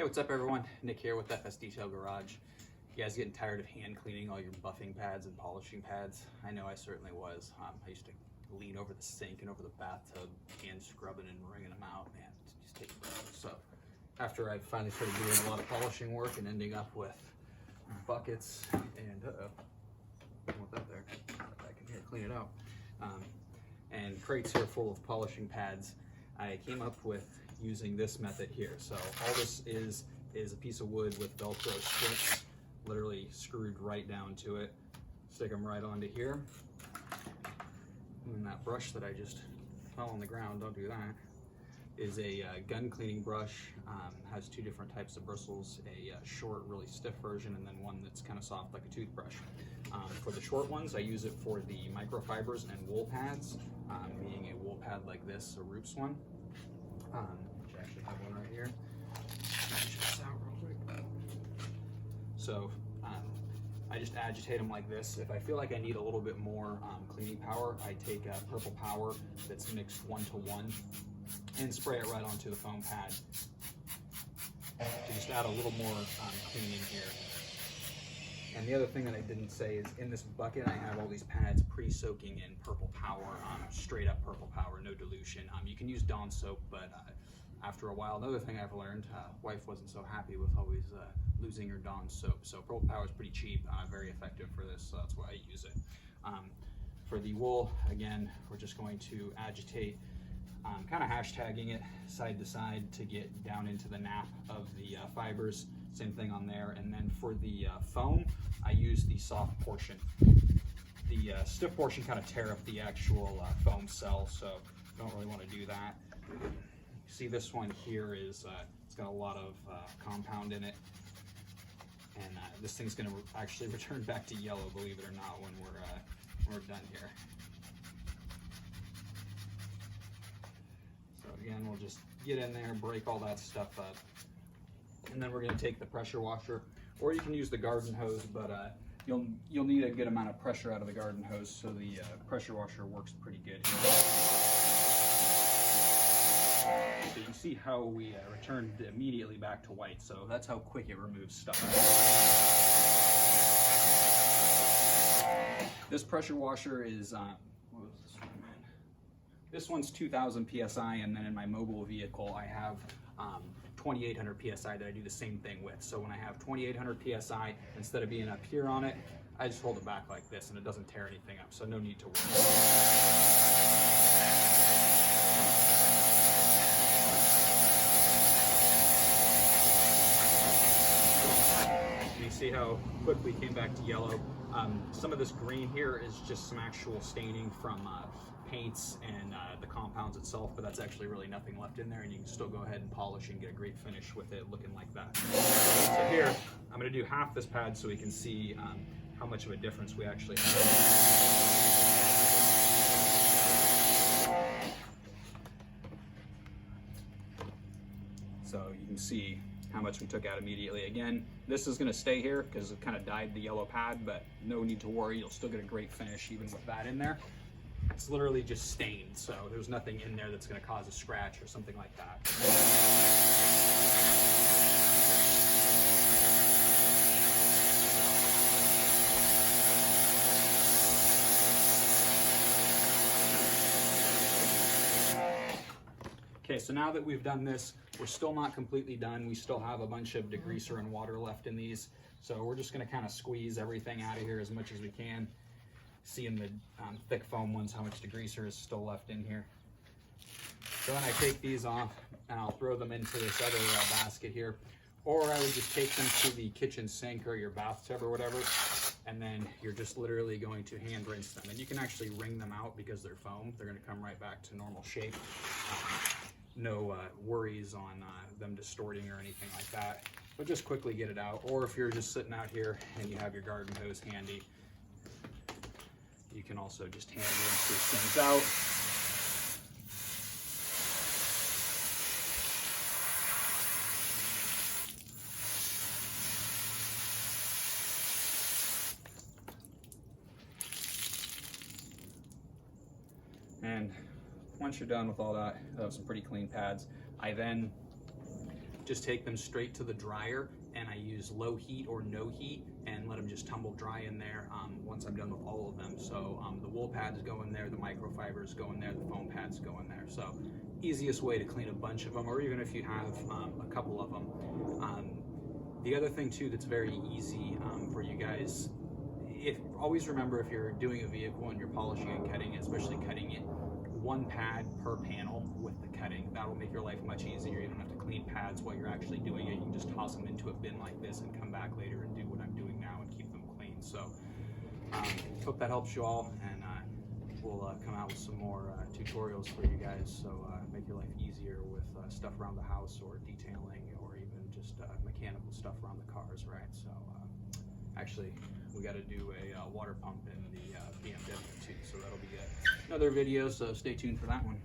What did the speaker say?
Hey, what's up everyone? Nick here with FS Detail Garage. You guys getting tired of hand cleaning all your buffing pads and polishing pads? I know I certainly was. I used to lean over the sink and over the bathtub, hand scrubbing and wringing them out. Man, it just takes forever. So after I finally started doing a lot of polishing work and ending up with buckets and I don't want that there. Back in here, clean it out. And crates here full of polishing pads, I came up with using this method here. So all this is a piece of wood with Velcro strips literally screwed right down to it. Stick them right onto here. And that brush that I just fell on the ground, don't do that, is a gun cleaning brush. Has two different types of bristles, a short, really stiff version, and then one that's kind of soft like a toothbrush. For the short ones, I use it for the microfibers and wool pads, meaning a wool pad like this, a Roops one. Which I actually have one right here. Check this out real quick. So I just agitate them like this. If I feel like I need a little bit more cleaning power, I take Purple Power that's mixed 1-to-1 and spray it right onto the foam pad to just add a little more cleaning here. And the other thing that I didn't say is in this bucket I have all these pads pre-soaking in Purple Power, straight up Purple Power, no dilution. You can use Dawn soap, but after a while, another thing I've learned, wife wasn't so happy with always losing her Dawn soap. So Purple Power is pretty cheap, very effective for this, so that's why I use it. For the wool, again, we're just going to agitate, kind of hashtagging it side to side to get down into the nap of the fibers. Same thing on there. And then for the foam, I use the soft portion. The stiff portion kind of tear up the actual foam cell, so don't really want to do that. See, this one here is it's got a lot of compound in it, and this thing's going to actually return back to yellow, believe it or not, when we're done here. So again, we'll just get in there, break all that stuff up. And then we're going to take the pressure washer, or you can use the garden hose, but you'll need a good amount of pressure out of the garden hose, so the pressure washer works pretty good here. So you see how we returned immediately back to white, so that's how quick it removes stuff. This pressure washer is, what was this one? This one's 2,000 PSI, and then in my mobile vehicle I have 2,800 PSI that I do the same thing with. So when I have 2,800 PSI, instead of being up here on it, I just hold it back like this and it doesn't tear anything up, so no need to worry. You see how quickly came back to yellow. Some of this green here is just some actual staining from paints and the compounds itself, but that's actually really nothing left in there, and you can still go ahead and polish and get a great finish with it looking like that. So here, I'm going to do half this pad so we can see how much of a difference we actually have. So you can see how much we took out immediately. Again, this is going to stay here because it kind of dyed the yellow pad, but no need to worry, you'll still get a great finish even with that in there. It's literally just stained, so there's nothing in there that's going to cause a scratch or something like that. Okay, so now that we've done this, we're still not completely done. We still have a bunch of degreaser and water left in these, so we're just going to kind of squeeze everything out of here as much as we can. See in the thick foam ones how much degreaser is still left in here. So then I take these off and I'll throw them into this other basket here, or I would just take them to the kitchen sink or your bathtub or whatever, and then you're just literally going to hand rinse them. And you can actually wring them out because they're foam. They're going to come right back to normal shape. No worries on them distorting or anything like that. But just quickly get it out. Or if you're just sitting out here and you have your garden hose handy, you can also just hand rinse these things out. And once you're done with all that, some pretty clean pads, I then just take them straight to the dryer, and I use low heat or no heat and let them just tumble dry in there once I'm done with all of them. So the wool pads go in there, the microfibers go in there, the foam pads go in there. So easiest way to clean a bunch of them, or even if you have a couple of them. The other thing too that's very easy for you guys, always remember, if you're doing a vehicle and you're polishing and cutting it, especially cutting it, one pad per panel with the cutting. That will make your life much easier. You don't have to clean pads while you're actually doing it. You can just toss them into a bin like this and come back later and do what I'm doing now and keep them clean. So hope that helps you all, and we'll come out with some more tutorials for you guys, so make your life easier with stuff around the house or detailing, or even just mechanical stuff around the cars, right? So actually we got to do a water pump in the BMW too, so that'll be another video, so stay tuned for that one.